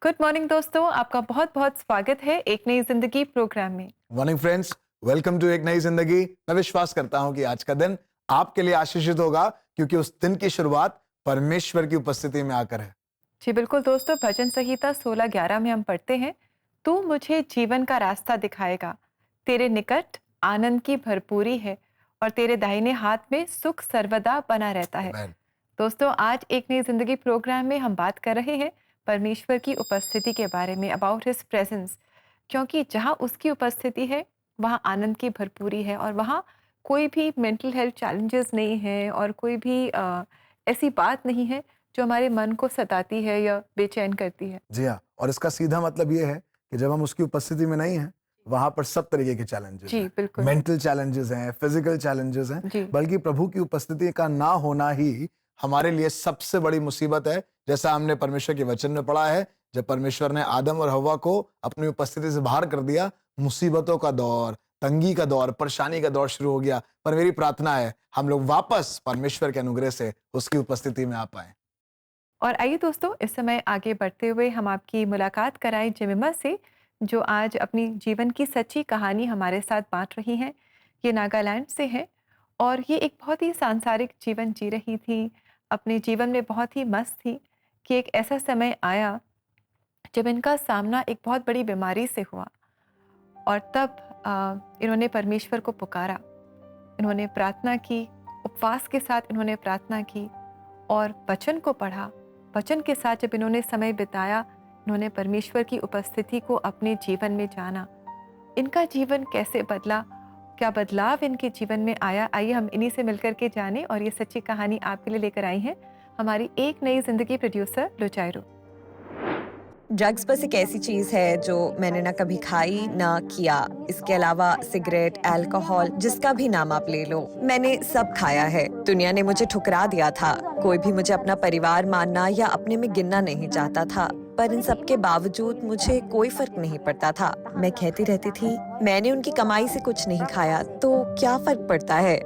Good morning दोस्तों, आपका बहुत बहुत स्वागत है एक नई जिंदगी प्रोग्राम में। मॉर्निंग फ्रेंड्स, वेलकम टू एक नई जिंदगी। मैं विश्वास करता हूं कि आज का दिन आपके लिए आशीषित होगा, क्योंकि उस दिन की शुरुआत परमेश्वर की उपस्थिति में आकर है। जी बिल्कुल दोस्तों, भजन संहिता 16:11 में हम पढ़ते हैं, तू मुझे जीवन का रास्ता दिखाएगा, तेरे निकट आनंद की भरपूरी है और तेरे दाहिने हाथ में सुख सर्वदा बना रहता है। आमेन। दोस्तों, आज एक नई जिंदगी प्रोग्राम में हम बात कर रहे हैं परमेश्वर की उपस्थिति के बारे में, अबाउट हिज प्रेजेंस। क्योंकि जहाँ उसकी उपस्थिति है वहाँ आनंद की भरपूरी है और वहाँ कोई भी मेंटल हेल्थ चैलेंजेस नहीं है और कोई भी ऐसी बात नहीं है जो हमारे मन को सताती है या बेचैन करती है। जी हाँ, और इसका सीधा मतलब ये है कि जब हम उसकी उपस्थिति में नहीं हैं, वहां पर सब तरीके के चैलेंजेस जी हैं। बिल्कुल। मेंटल चैलेंजेस हैं, फिजिकल चैलेंजेस हैं, जी बल्कि प्रभु की उपस्थिति का ना होना ही हमारे लिए सबसे बड़ी मुसीबत है। जैसा हमने परमेश्वर के वचन में पढ़ा है, जब परमेश्वर ने आदम और हव्वा को अपनी उपस्थिति से बाहर कर दिया, मुसीबतों का दौर, तंगी का दौर, परेशानी का दौर शुरू हो गया। पर मेरी प्रार्थना है हम लोग वापस परमेश्वर के अनुग्रह से उसकी उपस्थिति में आ पाए। और आइए दोस्तों, इस समय आगे बढ़ते हुए हम आपकी मुलाकात कराएं जेमिमा से, जो आज अपनी जीवन की सच्ची कहानी हमारे साथ बांट रही हैं। ये नागालैंड से हैं और ये एक बहुत ही सांसारिक जीवन जी रही थी। अपने जीवन में बहुत ही मस्त थी कि एक ऐसा समय आया जब इनका सामना एक बहुत बड़ी बीमारी से हुआ और तब इन्होंने परमेश्वर को पुकारा, इन्होंने प्रार्थना की, उपवास के साथ इन्होंने प्रार्थना की और वचन को पढ़ा। वचन के साथ जब इन्होंने समय बिताया, इन्होंने परमेश्वर की उपस्थिति को अपने जीवन में जाना। इनका जीवन कैसे बदला, क्या बदलाव इनके जीवन में आया, आइए हम इन्हीं से मिलकर के जानें। और ये सच्ची कहानी आपके लिए लेकर आई हैं हमारी एक नई जिंदगी प्रोड्यूसर लुचायरू। ड्रग्स बस एक ऐसी चीज है जो मैंने ना कभी खाई ना किया। इसके अलावा सिगरेट, अल्कोहल, जिसका भी नाम आप ले लो, मैंने सब खाया है। दुनिया ने मुझे ठुकरा दिया था। कोई भी मुझे अपना परिवार मानना या अपने में गिनना नहीं चाहता था। पर इन सब के बावजूद मुझे कोई फर्क नहीं पड़ता था। मैं कहती रहती थी, मैंने उनकी कमाई से कुछ नहीं खाया, तो क्या फर्क पड़ता है।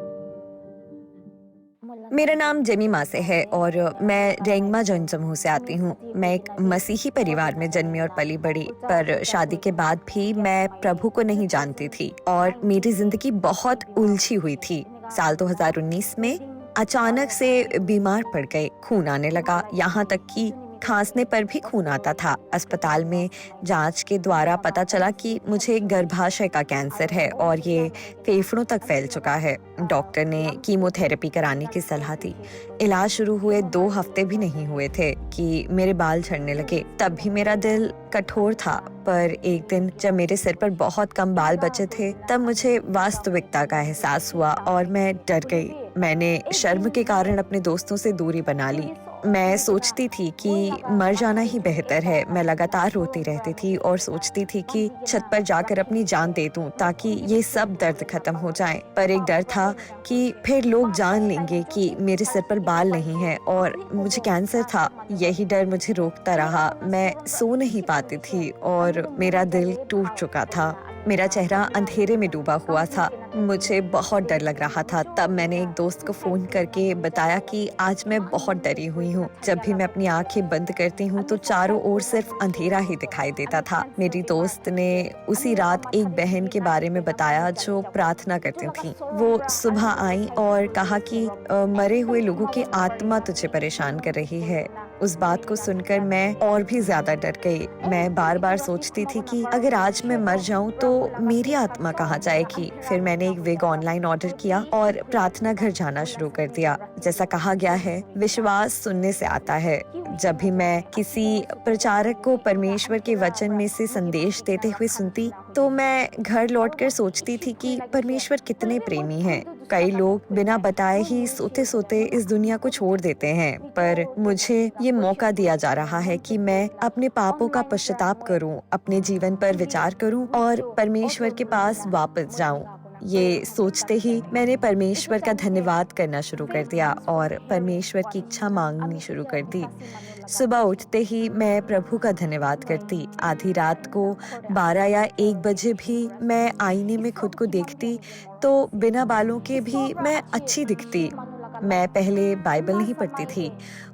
मेरा नाम जेमिमा से है और मैं रेंगमा जैन समूह से आती हूँ। मैं एक मसीही परिवार में जन्मी और पली बड़ी, पर शादी के बाद भी मैं प्रभु को नहीं जानती थी और मेरी जिंदगी बहुत उलझी हुई थी। साल 2019 में अचानक से बीमार पड़ गए। खून आने लगा, यहाँ तक कि खांसने पर भी खून आता था। अस्पताल में जांच के द्वारा पता चला कि मुझे गर्भाशय का कैंसर है और ये फेफड़ों तक फैल चुका है। डॉक्टर ने कीमोथेरेपी कराने की सलाह दी। इलाज शुरू हुए 2 हफ्ते भी नहीं हुए थे कि मेरे बाल झड़ने लगे। तब भी मेरा दिल कठोर था। पर एक दिन जब मेरे सिर पर बहुत कम बाल बचे थे, तब मुझे वास्तविकता का एहसास हुआ और मैं डर गई। मैंने शर्म के कारण अपने दोस्तों से दूरी बना ली। मैं सोचती थी कि मर जाना ही बेहतर है। मैं लगातार रोती रहती थी और सोचती थी कि छत पर जाकर अपनी जान दे दूं ताकि ये सब दर्द खत्म हो जाए। पर एक डर था कि फिर लोग जान लेंगे कि मेरे सिर पर बाल नहीं है और मुझे कैंसर था। यही डर मुझे रोकता रहा। मैं सो नहीं पाती थी और मेरा दिल टूट चुका था। मेरा चेहरा अंधेरे में डूबा हुआ था। मुझे बहुत डर लग रहा था। तब मैंने एक दोस्त को फोन करके बताया कि आज मैं बहुत डरी हुई हूँ। जब भी मैं अपनी आंखें बंद करती हूँ तो चारों ओर सिर्फ अंधेरा ही दिखाई देता था। मेरी दोस्त ने उसी रात एक बहन के बारे में बताया जो प्रार्थना करती थी। वो सुबह आई और कहा कि मरे हुए लोगों की आत्मा तुझे परेशान कर रही है। उस बात को सुनकर मैं और भी ज्यादा डर गई। मैं बार बार सोचती थी कि अगर आज मैं मर जाऊं तो मेरी आत्मा कहाँ जाएगी। फिर मैंने एक विग ऑनलाइन ऑर्डर किया और प्रार्थना घर जाना शुरू कर दिया। जैसा कहा गया है, विश्वास सुनने से आता है। जब भी मैं किसी प्रचारक को परमेश्वर के वचन में से संदेश देते हुए सुनती, तो मैं घर लौटकर सोचती थी कि परमेश्वर कितने प्रेमी हैं। कई लोग बिना बताए ही सोते सोते इस दुनिया को छोड़ देते हैं, पर मुझे ये मौका दिया जा रहा है कि मैं अपने पापों का पश्चाताप करूं, अपने जीवन पर विचार करूं और परमेश्वर के पास वापस जाऊं। ये सोचते ही मैंने परमेश्वर का धन्यवाद करना शुरू कर दिया और परमेश्वर की इच्छा मांगनी शुरू कर दी। सुबह उठते ही मैं प्रभु का धन्यवाद करती। आधी रात को 12 या 1 बजे भी मैं आईने में खुद को देखती तो बिना बालों के भी मैं अच्छी दिखती। मैं पहले बाइबल नहीं पढ़ती थी,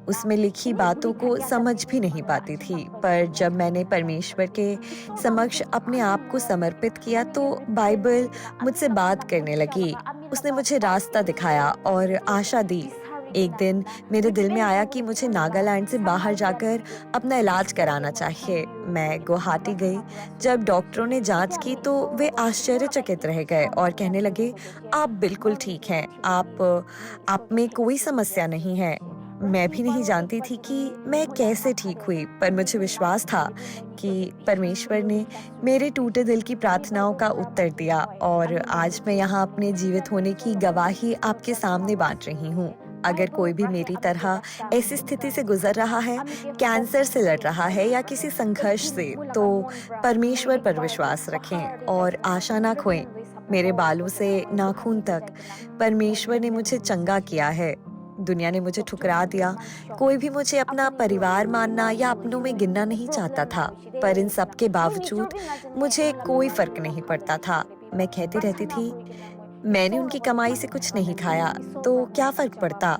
उसमें लिखी बातों को समझ भी नहीं पाती थी, पर जब मैंने परमेश्वर के समक्ष अपने आप को समर्पित किया तो बाइबल मुझसे बात करने लगी। उसने मुझे रास्ता दिखाया और आशा दी। एक दिन मेरे दिल में आया कि मुझे नागालैंड से बाहर जाकर अपना इलाज कराना चाहिए। मैं गुवाहाटी गई। जब डॉक्टरों ने जांच की तो वे आश्चर्यचकित रह गए और कहने लगे, आप बिल्कुल ठीक हैं, आप में कोई समस्या नहीं है। मैं भी नहीं जानती थी कि मैं कैसे ठीक हुई, पर मुझे विश्वास था कि परमेश्वर ने मेरे टूटे दिल की प्रार्थनाओं का उत्तर दिया और आज मैं यहाँ अपने जीवित होने की गवाही आपके सामने बांट रही हूँ। अगर कोई भी मेरी तरह ऐसी स्थिति से गुजर रहा है, कैंसर से लड़ रहा है या किसी संघर्ष से, तो परमेश्वर पर विश्वास रखें और आशा ना खोएं। मेरे बालों से नाखून तक परमेश्वर ने मुझे चंगा किया है। दुनिया ने मुझे ठुकरा दिया। कोई भी मुझे अपना परिवार मानना या अपनों में गिनना नहीं चाहता था, पर इन सब के बावजूद मुझे कोई फर्क नहीं पड़ता था। मैं कहती रहती थी, मैंने उनकी कमाई से कुछ नहीं खाया, तो क्या फर्क पड़ता।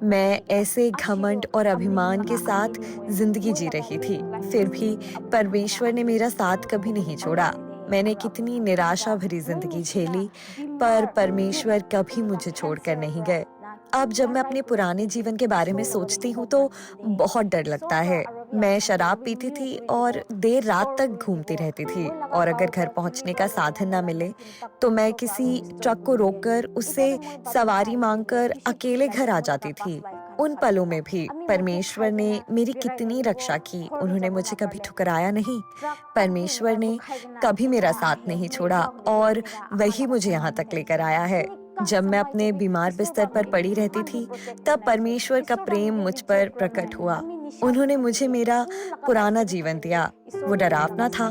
मैं ऐसे घमंड और अभिमान के साथ जिंदगी जी रही थी, फिर भी परमेश्वर ने मेरा साथ कभी नहीं छोड़ा। मैंने कितनी निराशा भरी जिंदगी झेली, पर परमेश्वर कभी मुझे छोड़कर नहीं गए। अब जब मैं अपने पुराने जीवन के बारे में सोचती हूँ तो बहुत डर लगता है। मैं शराब पीती थी और देर रात तक घूमती रहती थी, और अगर घर पहुँचने का साधन ना मिले तो मैं किसी ट्रक को रोककर उससे सवारी मांगकर अकेले घर आ जाती थी। उन पलों में भी परमेश्वर ने मेरी कितनी रक्षा की। उन्होंने मुझे कभी ठुकराया नहीं। परमेश्वर ने कभी मेरा साथ नहीं छोड़ा और वही मुझे यहाँ तक लेकर आया है। जब मैं अपने बीमार बिस्तर पर पड़ी रहती थी, तब परमेश्वर का प्रेम मुझ पर प्रकट हुआ। उन्होंने मुझे मेरा पुराना जीवन दिया। वो डरावना था,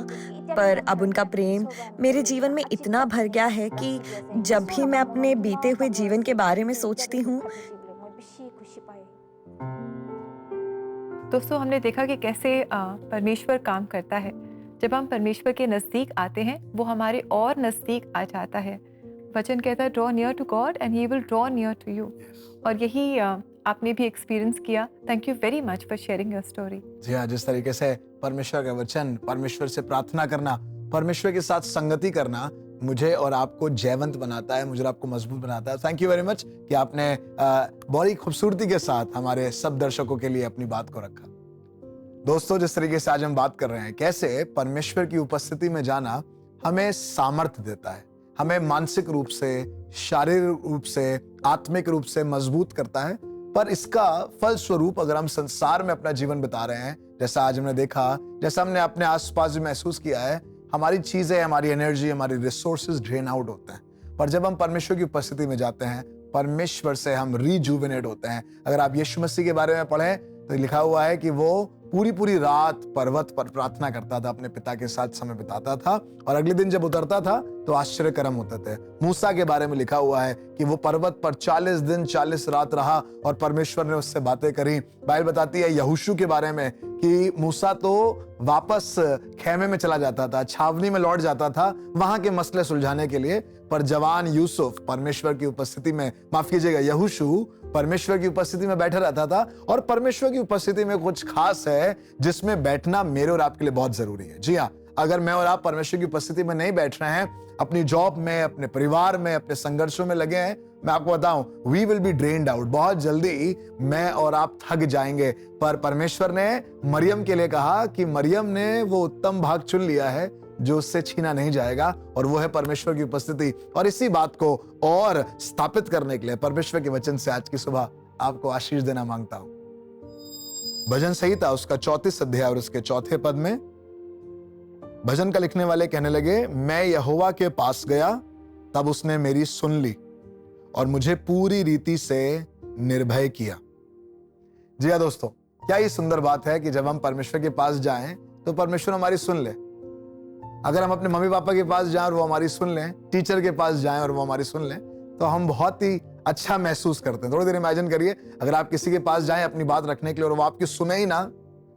पर अब उनका प्रेम मेरे जीवन में इतना भर गया है कि जब भी मैं अपने बीते हुए जीवन के बारे में सोचती हूँ, दोस्तों हमने देखा कि कैसे परमेश्वर काम करता है। जब हम परमेश्वर के नज़दीक आते हैं वो हमारे और नज़दीक आ जाता है। वचन कहता है draw near to God and he will draw near to you. और यही आपने भी एक्सपीरियंस किया। Thank you very much for sharing your story. जी हाँ, जिस तरीके से परमेश्वर का वचन, परमेश्वर से प्रार्थना करना, परमेश्वर के साथ संगति करना मुझे और आपको जयवंत बनाता है, मुझे और आपको मजबूत बनाता है। थैंक यू वेरी मच कि आपने बड़ी खूबसूरती के साथ हमारे सब दर्शकों के लिए अपनी बात को रखा। दोस्तों, जिस तरीके से आज हम बात कर रहे हैं, कैसे परमेश्वर की उपस्थिति में जाना हमें सामर्थ्य देता है, हमें मानसिक रूप से, शारीरिक रूप से, आत्मिक रूप से मजबूत करता है। पर इसका फल स्वरूप अगर हम संसार में अपना जीवन बिता रहे हैं, जैसा आज हमने देखा, जैसा हमने अपने आसपास भी महसूस किया है, हमारी चीजें, हमारी एनर्जी, हमारी रिसोर्सेज ड्रेन आउट होते हैं। पर जब हम परमेश्वर की उपस्थिति में जाते हैं, परमेश्वर से हम रिजुवेनेट होते हैं। अगर आप यीशु मसीह के बारे में पढ़ें तो लिखा हुआ है कि वो पूरी रात पर्वत पर प्रार्थना करता था, अपने पिता के साथ समय बिताता था, और अगले दिन जब उतरता था तो आश्चर्यकरम होते थे। मूसा के बारे में लिखा हुआ है कि वो पर्वत पर 40 दिन 40 रात रहा और परमेश्वर ने उससे बातें करी। बाइबल बताती है यहोशू के बारे में कि मूसा तो वापस खेमे में चला जाता था, छावनी में लौट जाता था वहां के मसले सुलझाने के लिए, पर जवान यूसुफ परमेश्वर की उपस्थिति में, माफ कीजिएगा, यहोशू परमेश्वर की उपस्थिति में बैठा रहता था। और परमेश्वर की उपस्थिति में कुछ खास है जिसमें बैठना मेरे और आपके लिए बहुत जरूरी है। जी हाँ, अगर मैं और आप परमेश्वर की उपस्थिति में नहीं बैठ रहे हैं, अपनी जॉब में, अपने परिवार में, अपने संघर्षों में लगे हैं, मैं आपको बताऊं, we will be drained out. बहुत जल्दी मैं और आप थक जाएंगे। पर परमेश्वर ने मरियम के लिए कहा कि मरियम ने वो उत्तम भाग चुन लिया है जो उससे छीना नहीं जाएगा, और वो है परमेश्वर की उपस्थिति। और इसी बात को और स्थापित करने के लिए परमेश्वर के वचन से आज की सुबह आपको आशीष देना मांगता हूं। भजन संहिता उसका 34 अध्याय और उसके 4 पद में भजन का लिखने वाले कहने लगे, मैं यहोवा के पास गया तब उसने मेरी सुन ली और मुझे पूरी रीति से निर्भय किया। जी हाँ दोस्तों, क्या ये सुंदर बात है कि जब हम परमेश्वर के पास जाएं तो परमेश्वर हमारी सुन ले। अगर हम अपने मम्मी पापा के पास जाएं और वो हमारी सुन लें, टीचर के पास जाएं और वो हमारी सुन लें, तो हम बहुत ही अच्छा महसूस करते हैं। थोड़ी देर इमेजिन करिए, अगर आप किसी के पास जाएं अपनी बात रखने के लिए और वो आपकी सुने ही ना,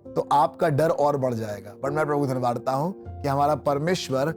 तो आपका डर और बढ़ जाएगा। पर मैं प्रभु धन्यवाद देता हूं कि हमारा परमेश्वर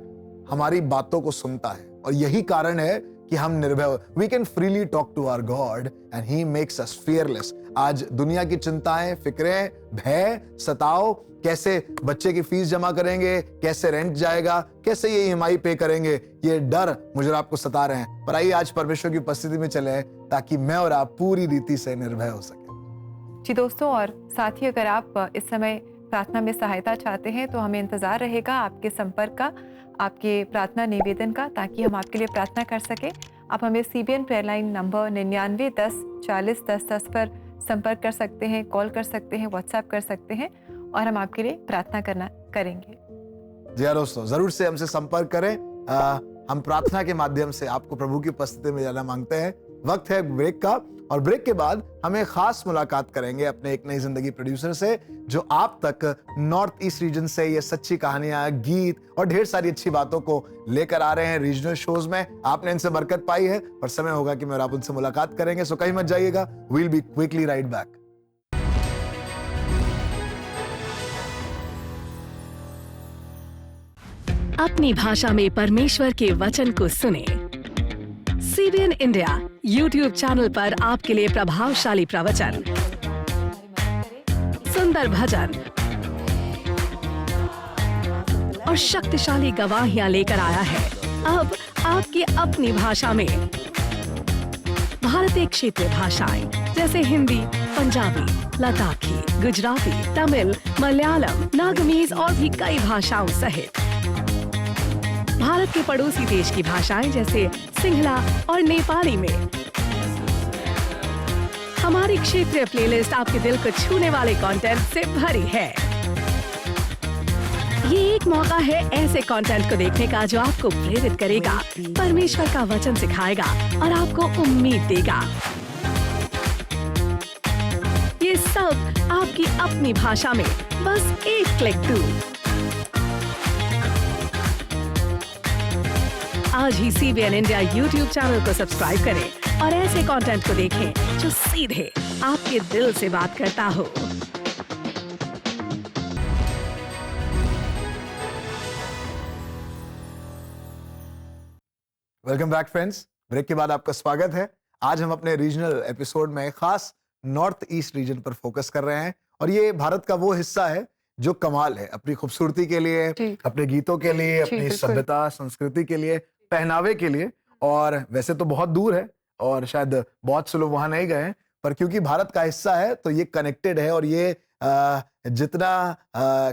हमारी बातों को सुनता है, और यही कारण है कि कि हम निर्भय हो। We can freely talk to our God and he makes us fearless. आज दुनिया की चिंताएं, फिक्रें, भय, सताओ, कैसे बच्चे की फीस जमा करेंगे, कैसे रेंट जाएगा, कैसे ये ईएमआई पे करेंगे, ये डर मुझे और आपको सता रहे हैं। पर आइए आज परमेश्वर की उपस्थिति में चले ताकि मैं और आप पूरी रीति से निर्भय हो सके। जी दोस्तों, और साथ ही अगर आप इस समय प्रार्थना में सहायता चाहते हैं तो हमें इंतज़ार रहेगा आपके संपर्क का, आपके प्रार्थना निवेदन का, ताकि हम आपके लिए प्रार्थना कर सकें। आप हमें CBN प्रेयर लाइन नंबर 99 10 40 10 10 पर संपर्क कर सकते हैं, कॉल कर सकते हैं, व्हाट्सएप कर सकते हैं और हम आपके लिए प्रार्थना करेंगे। जी हाँ दोस्तों, जरूर से हमसे संपर्क करें। हम प्रार्थना के माध्यम से आपको प्रभु की उपस्थिति में जाना मांगते हैं। वक्त है ब्रेक का, और ब्रेक के बाद हम एक खास मुलाकात करेंगे अपने एक नई जिंदगी प्रोड्यूसर से, जो आप तक नॉर्थ ईस्ट रीजन से ये सच्ची कहानियां, गीत और ढेर सारी अच्छी बातों को लेकर आ रहे हैं रीजनल शोज में। आपने इनसे बरकत पाई है, पर समय होगा कि मैं और आप उनसे मुलाकात करेंगे। सो कहीं मत जाइएगा, we'll be quickly right back. अपनी भाषा में परमेश्वर के वचन को सुने। CBN इंडिया YouTube चैनल पर आपके लिए प्रभावशाली प्रवचन, सुंदर भजन और शक्तिशाली गवाहियां लेकर आया है। अब आपकी अपनी भाषा में भारतीय क्षेत्रीय भाषाएं जैसे हिंदी, पंजाबी, लद्दाखी, गुजराती, तमिल, मलयालम, नागमीज और भी कई भाषाओं सहित भारत के पड़ोसी देश की भाषाएं जैसे सिंहला और नेपाली में हमारी क्षेत्रीय प्लेलिस्ट आपके दिल को छूने वाले कंटेंट से भरी है। ये एक मौका है ऐसे कंटेंट को देखने का जो आपको प्रेरित करेगा, परमेश्वर का वचन सिखाएगा और आपको उम्मीद देगा। ये सब आपकी अपनी भाषा में, बस एक क्लिक दूर। आज ही CBN इंडिया YouTube चैनल को सब्सक्राइब करें और ऐसे कंटेंट को देखें जो सीधे आपके दिल से बात करता हो। वेलकम बैक फ्रेंड्स, ब्रेक के बाद आपका स्वागत है। आज हम अपने रीजनल एपिसोड में खास नॉर्थ ईस्ट रीजन पर फोकस कर रहे हैं, और ये भारत का वो हिस्सा है जो कमाल है अपनी खूबसूरती के लिए, अपने गीतों के लिए, अपनी सभ्यता संस्कृति के लिए, पहनावे के लिए। और वैसे तो बहुत दूर है और शायद बहुत से लोग वहां नहीं गए हैं, पर क्योंकि भारत का हिस्सा है तो ये कनेक्टेड है, और ये जितना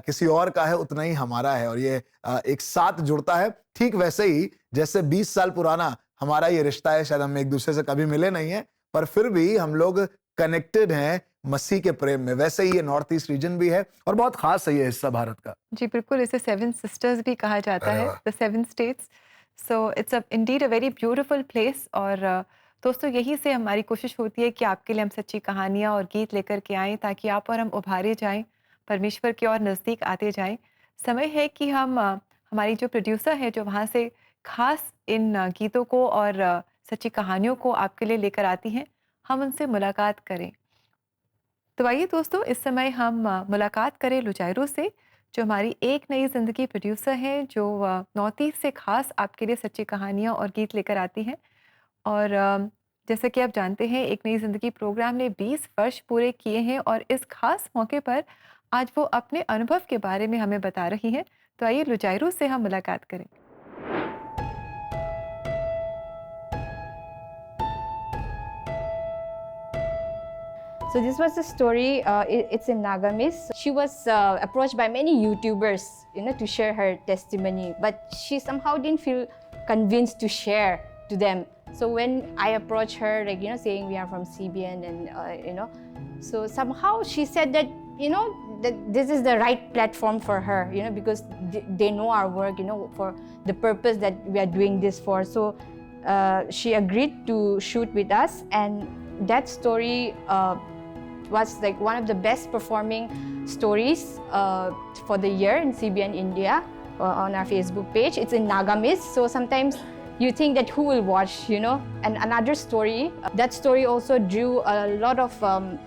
किसी और का है उतना ही हमारा है, और ये एक साथ जुड़ता है। ठीक वैसे ही जैसे 20 साल पुराना हमारा ये रिश्ता है, शायद हम एक दूसरे से कभी मिले नहीं है, पर फिर भी हम लोग कनेक्टेड हैं मसीह के प्रेम में। वैसे ही ये नॉर्थ ईस्ट रीजन भी है और बहुत खास है ये हिस्सा भारत का। जी बिल्कुल, इसे 7 सिस्टर्स भी कहा जाता है, the 7 states. So it's indeed a very beautiful place. और दोस्तों, यही से हमारी कोशिश होती है कि आपके लिए हम सच्ची कहानियाँ और गीत लेकर के आएँ, ताकि आप और हम उभारे जाएं, परमेश्वर की ओर नज़दीक आते जाएं। समय है कि हम हमारी जो प्रोड्यूसर है, जो वहाँ से खास इन गीतों को और सच्ची कहानियों को आपके लिए लेकर आती हैं, हम उनसे मुलाकात करें। तो आइए दोस्तों, इस समय हम मुलाकात करें लुजायरो से, जो हमारी एक नई ज़िंदगी प्रोड्यूसर हैं, जो नॉर्थ ईस्ट से खास आपके लिए सच्ची कहानियाँ और गीत लेकर आती हैं। और जैसा कि आप जानते हैं, एक नई ज़िंदगी प्रोग्राम ने 20 वर्ष पूरे किए हैं, और इस खास मौके पर आज वो अपने अनुभव के बारे में हमें बता रही हैं। तो आइए लुजायरो से हम मुलाकात करें। So this was a story. It's in Nagamis. She was approached by many YouTubers, to share her testimony, but she somehow didn't feel convinced to share to them. So when I approached her, saying we are from CBN, and so somehow she said that that this is the right platform for her, because they know our work, for the purpose that we are doing this for. So she agreed to shoot with us, and that story was like one of the best performing stories for the year in CBN India on our Facebook page. It's in Nagamis, so sometimes you think that who will watch, And another story, that story also drew a lot of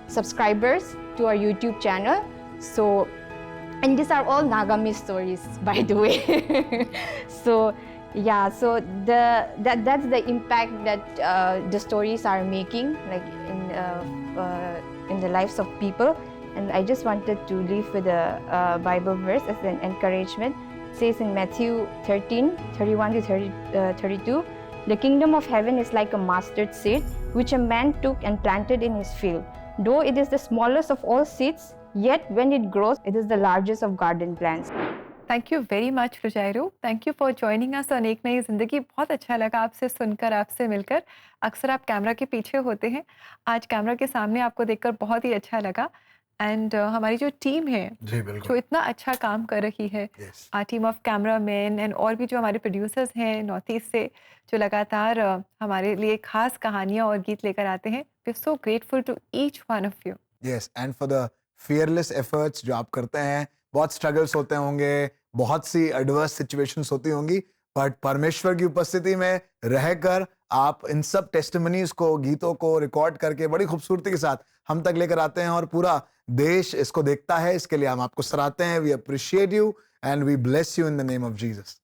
subscribers to our YouTube channel. So, and these are all Nagamis stories, by the way. So Yeah, so that's the impact that the stories are making, like in the lives of people. And I just wanted to leave with a Bible verse as an encouragement. It says in Matthew 13:31-32, "The kingdom of heaven is like a mustard seed, which a man took and planted in his field. Though it is the smallest of all seeds, yet when it grows, it is the largest of garden plants." Thank you very much रुजायरो, thank you for joining us on एक नई ज़िंदगी। बहुत अच्छा लगा आपसे सुनकर, आपसे मिलकर। अक्सर आप कैमरा के पीछे होते हैं, आज कैमरा के सामने आपको देखकर बहुत ही अच्छा लगा। एंड हमारी जो टीम है जी बिल्कुल, जो इतना अच्छा काम कर रही है, yes, team of camera man and और भी जो हमारे प्रोड्यूसर्स हैं नॉर्थ ईस्ट से, जो लगातार हमारे लिए खास कहानियाँ और गीत लेकर आते हैं। We are so grateful to each one of you. Yes, and for the fearless efforts जो आप करते हैं। बहुत स्ट्रगल्स होते होंगे, बहुत सी एडवर्स सिचुएशंस होती होंगी, बट परमेश्वर की उपस्थिति में रहकर आप इन सब टेस्टिमनीज को, गीतों को रिकॉर्ड करके बड़ी खूबसूरती के साथ हम तक लेकर आते हैं और पूरा देश इसको देखता है। इसके लिए हम आपको सराहते हैं। We appreciate you and we bless you in the name of Jesus.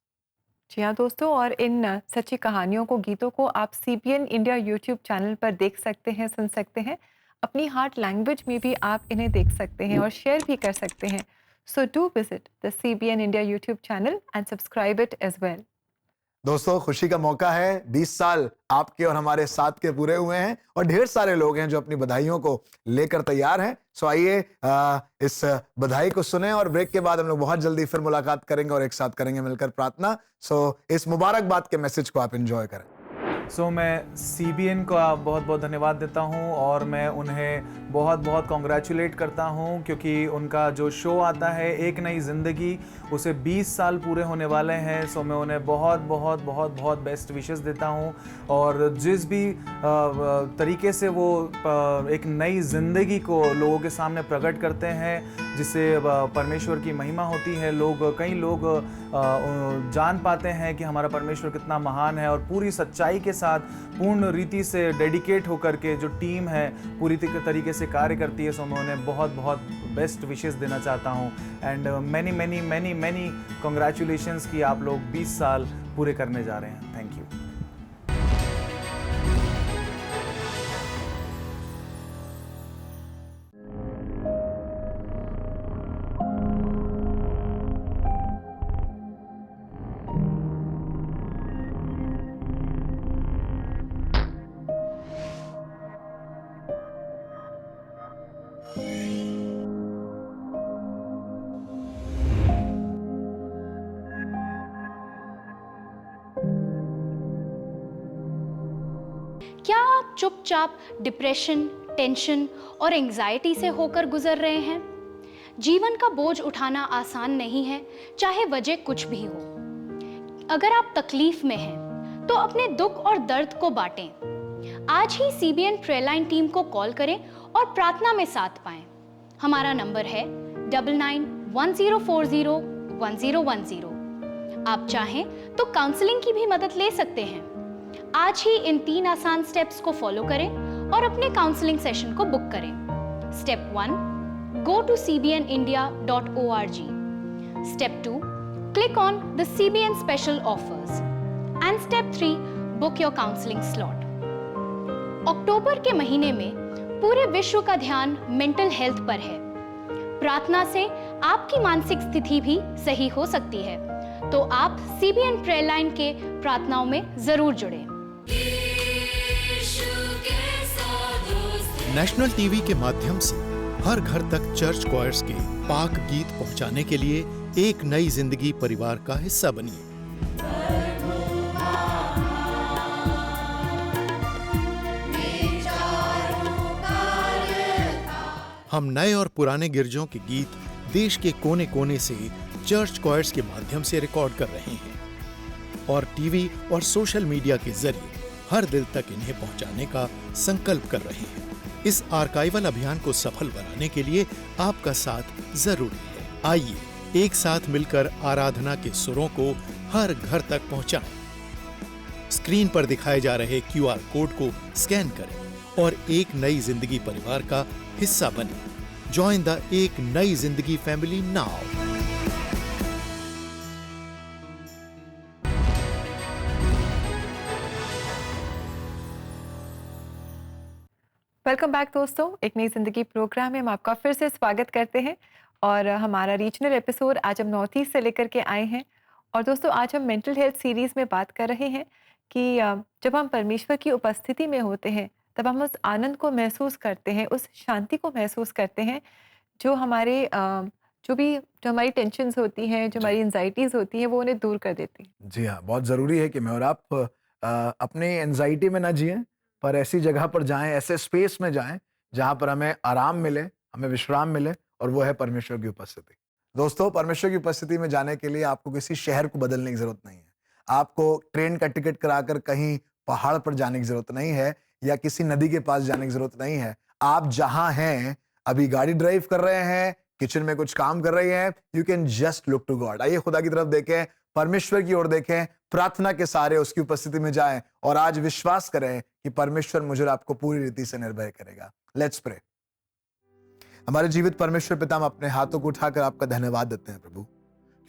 जी हाँ दोस्तों, और इन सच्ची कहानियों को, गीतों को आप CBN इंडिया यूट्यूब चैनल पर देख सकते हैं, सुन सकते हैं। अपनी हार्ट लैंग्वेज में भी आप इन्हें देख सकते हैं और शेयर भी कर सकते हैं। So do visit the CBN India YouTube channel and subscribe it as well. दोस्तों, खुशी का मौका है। 20 साल आपके और हमारे साथ के पूरे हुए हैं और ढेर सारे लोग हैं जो अपनी बधाइयों को लेकर तैयार हैं। सो आइए इस बधाई को सुने और ब्रेक के बाद हम लोग बहुत जल्दी फिर मुलाकात करेंगे और एक साथ करेंगे मिलकर प्रार्थना। सो इस मुबारकबाद के मैसेज को आप एंजॉय करें। मैं CBN का बहुत बहुत धन्यवाद देता हूं और मैं उन्हें बहुत बहुत कॉन्ग्रेचुलेट करता हूं क्योंकि उनका जो शो आता है एक नई ज़िंदगी, उसे 20 साल पूरे होने वाले हैं। मैं उन्हें बहुत बहुत बहुत बहुत बेस्ट विशेस देता हूं और जिस भी तरीके से वो एक नई ज़िंदगी को लोगों के सामने प्रकट करते हैं, जिससे परमेश्वर की महिमा होती है। कई लोग जान पाते हैं कि हमारा परमेश्वर कितना महान है और पूरी सच्चाई के साथ, पूर्ण रीति से डेडिकेट होकर के जो टीम है पूरी तरीके से कार्य करती है। मैं उन्हें बहुत बहुत बेस्ट विशेस देना चाहता हूँ and many many many many congratulations कि आप लोग 20 साल पूरे करने जा रहे हैं। Thank you. क्या आप चुपचाप डिप्रेशन, टेंशन और एंग्जाइटी से होकर गुजर रहे हैं? जीवन का बोझ उठाना आसान नहीं है, चाहे वजह कुछ भी हो। अगर आप तकलीफ में हैं, तो अपने दुख और दर्द को बांटें। आज ही CBN प्रेयर लाइन टीम को कॉल करें और प्रार्थना में साथ पाएं। हमारा नंबर है 9910401010। आप चाहें तो काउंसलिंग की भी मदद ले सकते हैं। आज ही इन 3 आसान स्टेप्स को फॉलो करें और अपने काउंसलिंग सेशन को बुक करें। Step 1, go to cbnindia.org. Step 2, click on the CBN special offers. And step 3, book your counseling slot. अक्टूबर के महीने में पूरे विश्व का ध्यान मेंटल हेल्थ पर है। प्रार्थना से आपकी मानसिक स्थिति भी सही हो सकती है, तो आप CBN प्रेयर लाइन के प्रार्थनाओं में जरूर जुड़ें। नेशनल टीवी के माध्यम से हर घर तक चर्च क्वायर्स के पाक गीत पहुंचाने के लिए एक नई जिंदगी परिवार का हिस्सा बनिए। हम नए और पुराने गिरजों के गीत देश के कोने कोने से चर्च क्वायर्स के माध्यम से रिकॉर्ड कर रहे हैं और टीवी और सोशल मीडिया के जरिए हर दिल तक इन्हें पहुंचाने का संकल्प कर रहे हैं। इस आर्काइवल अभियान को सफल बनाने के लिए आपका साथ जरूरी है। आइए एक साथ मिलकर आराधना के सुरों को हर घर तक पहुंचाएं। स्क्रीन पर दिखाए जा रहे QR कोड को स्कैन करें और एक नई जिंदगी परिवार का हिस्सा बने। जॉइन द एक नई जिंदगी फैमिली नाउ। वेलकम बैक दोस्तों, एक नई ज़िंदगी प्रोग्राम में हम आपका फिर से स्वागत करते हैं। और हमारा रीजनल एपिसोड आज हम नॉर्थ ईस्ट से लेकर के आए हैं। और दोस्तों आज हम मेंटल हेल्थ सीरीज़ में बात कर रहे हैं कि जब हम परमेश्वर की उपस्थिति में होते हैं तब हम उस आनंद को महसूस करते हैं, उस शांति को महसूस करते हैं जो हमारे जो हमारी टेंशन्स होती हैं, जो जी। हमारी एंजाइटीज़ होती हैं, वो उन्हें दूर कर देती हैं। जी हाँ, बहुत ज़रूरी है कि मैं और आप अपनी एंजाइटी में ना जिएं, पर ऐसी जगह पर जाएँ, ऐसे स्पेस में जाएँ, जहाँ पर हमें आराम मिले, हमें विश्राम मिले, और वो है परमेश्वर की उपस्थिति। दोस्तों, परमेश्वर की उपस्थिति में जाने के लिए आपको किसी शहर को बदलने की ज़रूरत नहीं है। आपको ट्रेन का टिकट कराकर कहीं पहाड़ पर जाने की ज़रूरत नहीं है, या किसी नदी के पास जाने की ज़रूरत नहीं है। आप जहाँ हैं, अभी गाड़ी ड्राइव कर रहे हैं, किचन में कुछ काम कर रही हैं, you can just look to God. आइए खुदा की तरफ देखें, परमेश्वर की ओर देखें, प्रार्थना के सहारे उसकी उपस्थिति में जाएं, और आज विश्वास करें कि परमेश्वर मुझे और आपको पूरी रीति से निर्भय करेगा। Let's pray. हमारे जीवित परमेश्वर पिता, हम अपने हाथों को उठाकर आपका धन्यवाद देते हैं प्रभु,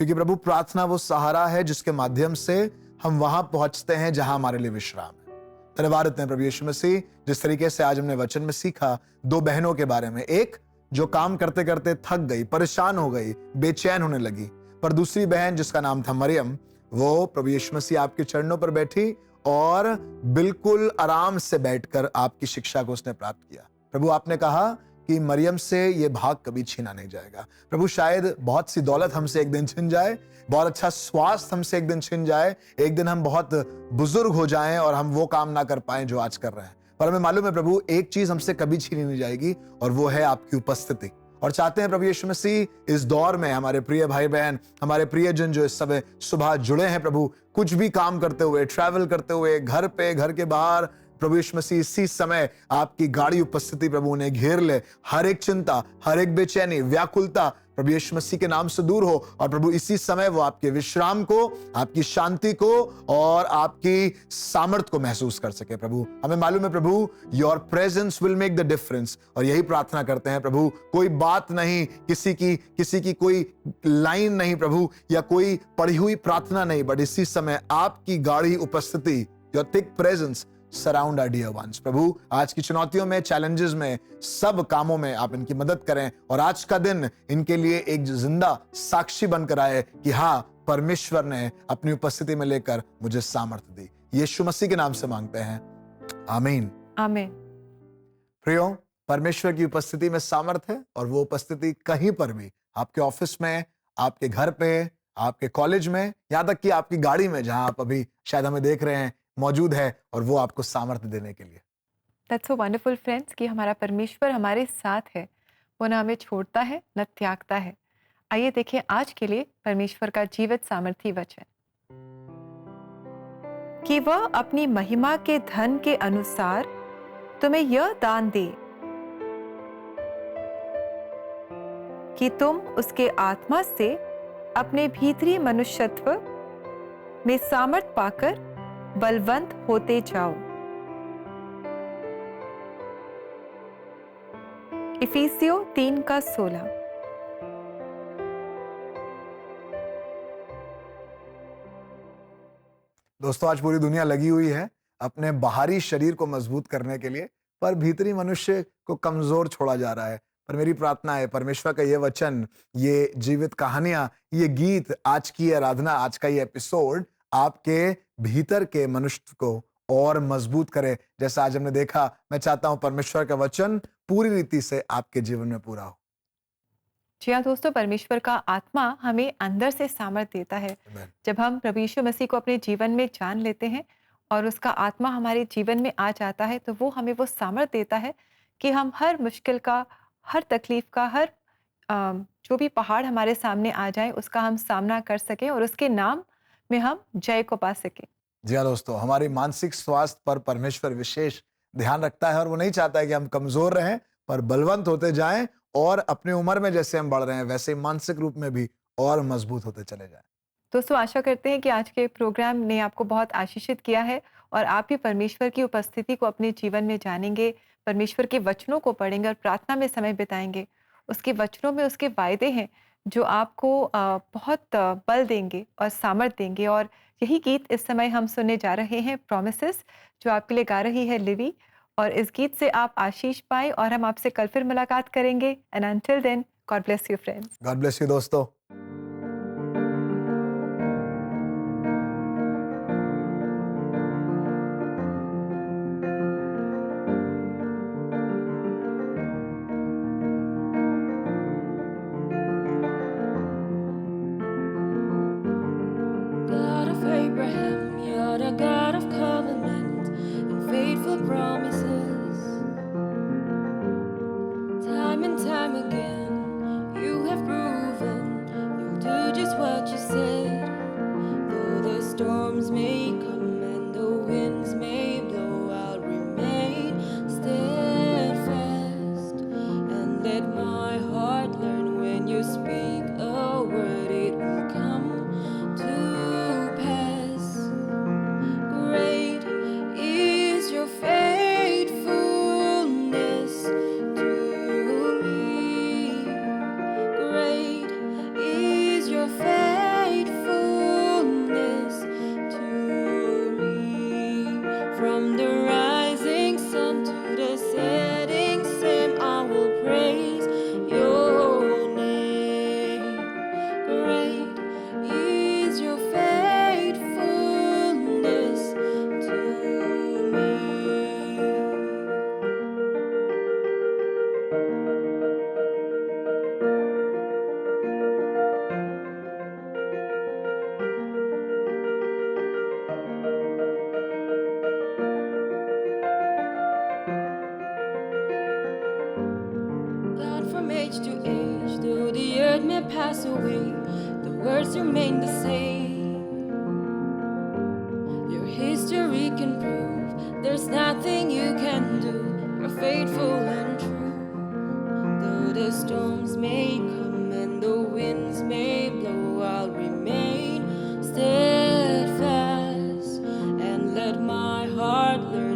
क्योंकि प्रभु प्रार्थना वो सहारा है जिसके माध्यम से हम वहां पहुंचते हैं जहां हमारे लिए विश्राम है। धन्यवाद देते हैं प्रभु यीशु मसीह, जिस तरीके से आज हमने वचन में सीखा दो बहनों के बारे में। एक जो काम करते करते थक गई, परेशान हो गई, बेचैन होने लगी, पर दूसरी बहन जिसका नाम था मरियम, वो प्रभु यीशु मसीह आपके चरणों पर बैठी और बिल्कुल आराम से बैठकर आपकी शिक्षा को उसने प्राप्त किया। प्रभु, आपने कहा कि मरियम से ये भाग कभी छीना नहीं जाएगा। प्रभु, शायद बहुत सी दौलत हमसे एक दिन छिन जाए, बहुत अच्छा स्वास्थ्य हमसे एक दिन छिन जाए, एक दिन हम बहुत बुजुर्ग हो जाएं और हम वो काम ना कर पाएं जो आज कर रहे हैं, पर हमें मालूम है प्रभु, एक चीज हमसे कभी छीनी नहीं जाएगी, और वो है आपकी उपस्थिति। और चाहते हैं प्रभु यीशु मसीह, इस दौर में हमारे प्रिय भाई बहन, हमारे प्रियजन जो इस समय सुबह जुड़े हैं प्रभु, कुछ भी काम करते हुए, ट्रैवल करते हुए, घर पे, घर के बाहर, प्रभु यीशु मसीह इसी समय आपकी गाढ़ी उपस्थिति प्रभु उन्हें घेर ले। हर एक चिंता, हर एक बेचैनी, व्याकुलता प्रभु यीशु मसीह के नाम से दूर हो, और प्रभु इसी समय वो आपके विश्राम को, आपकी शांति को और आपकी सामर्थ को महसूस कर सके। प्रभु, हमें मालूम है प्रभु, your presence will make the difference, और यही प्रार्थना करते हैं प्रभु। कोई बात नहीं, किसी की कोई लाइन नहीं प्रभु, या कोई पढ़ी हुई प्रार्थना नहीं, बट इसी समय आपकी गाढ़ी उपस्थिति, your thick presence surround our dear ones. प्रभु, आज की चुनौतियों में, चैलेंजेस में, सब कामों में आप इनकी मदद करें, और आज का दिन इनके लिए एक जिंदा साक्षी बनकर आए कि हाँ, परमेश्वर ने अपनी उपस्थिति में लेकर मुझे सामर्थ्य दी। यीशु मसीह के नाम से मांगते हैं, आमीन। आमीन। प्रियो, परमेश्वर की उपस्थिति में सामर्थ्य है, और वो उपस्थिति कहीं पर भी, आपके ऑफिस में, आपके घर पे, आपके कॉलेज में, यहाँ तक कि आपकी गाड़ी में, जहां आप अभी शायद हमें देख रहे हैं, मौजूद है, और वो आपको सामर्थ्य देने के लिए। दैट्स सो वंडरफुल फ्रेंड्स कि हमारा परमेश्वर हमारे साथ है, वो ना हमें छोड़ता है न त्यागता है। आइए देखें आज के लिए परमेश्वर का जीवित सामर्थी वचन, कि वह अपनी महिमा के धन के अनुसार तुम्हें यह दान दे कि तुम उसके आत्मा से अपने भीतरी मनुष्यत्व में सामर्थ पाकर बलवंत होते जाओ। इफिसियों 3:16। दोस्तों, आज पूरी दुनिया लगी हुई है अपने बाहरी शरीर को मजबूत करने के लिए, पर भीतरी मनुष्य को कमजोर छोड़ा जा रहा है। पर मेरी प्रार्थना है, परमेश्वर का ये वचन, ये जीवित कहानियां, ये गीत, आज की आराधना, आज का ये एपिसोड आपके भीतर के मनुष्य को और मजबूत करे। जैसा आज हमने देखा, मैं चाहता हूं परमेश्वर का वचन पूरी रीति से आपके जीवन में पूरा हो। जी हाँ दोस्तों, परमेश्वर का आत्मा हमें अंदर से सामर्थ देता है। Amen. जब हम प्रभु यीशु मसीह को अपने जीवन में जान लेते हैं और उसका आत्मा हमारे जीवन में आ जाता है, तो वो हमें वो सामर्थ देता है कि हम हर मुश्किल का, हर तकलीफ का, हर जो भी पहाड़ हमारे सामने आ जाए, उसका हम सामना कर सकें और उसके नाम में हम जय को पा सकें। जी हाँ दोस्तों, हमारी मानसिक स्वास्थ्य पर परमेश्वर विशेष ध्यान रखता है, और वो नहीं चाहता है कि हम कमजोर रहें, पर बलवंत होते जाएं, और अपनी उम्र में जैसे हम बढ़ रहे हैं वैसे ही मानसिक रूप में भी और मजबूत होते चले जाएं। दोस्तों, आशा करते हैं कि आज के प्रोग्राम ने आपको बहुत आशीषित किया है, और आप भी परमेश्वर की उपस्थिति को अपने जीवन में जानेंगे, परमेश्वर के वचनों को पढ़ेंगे और प्रार्थना में समय बिताएंगे। उसके वचनों में उसके वायदे हैं जो आपको बहुत बल देंगे और सामर्थ देंगे। और यही गीत इस समय हम सुनने जा रहे हैं, प्रॉमिसेस, जो आपके लिए गा रही है लिवी। और इस गीत से आप आशीष पाएं और हम आपसे कल फिर मुलाकात करेंगे। And until then, God bless you friends. God bless you दोस्तों। God of Abraham, you're the God of covenant and faithful promises. Time and time again, you have proven you'll do just what you said. Though the storms may come and the winds may blow, I'll remain steadfast and let my heart learn when you speak a word, it will come to pass. Great is your faithfulness to me. Great is your faithfulness to me. From the rising sun to the setting sun, I will praise your name. Great is your faithfulness to me. God, from age to age, though the earth may pass away, the words remain the same. Your history can prove there's nothing you can do. You're faithful and true. Though the storms may come and the winds may blow, I'll remain steadfast and let my heart learn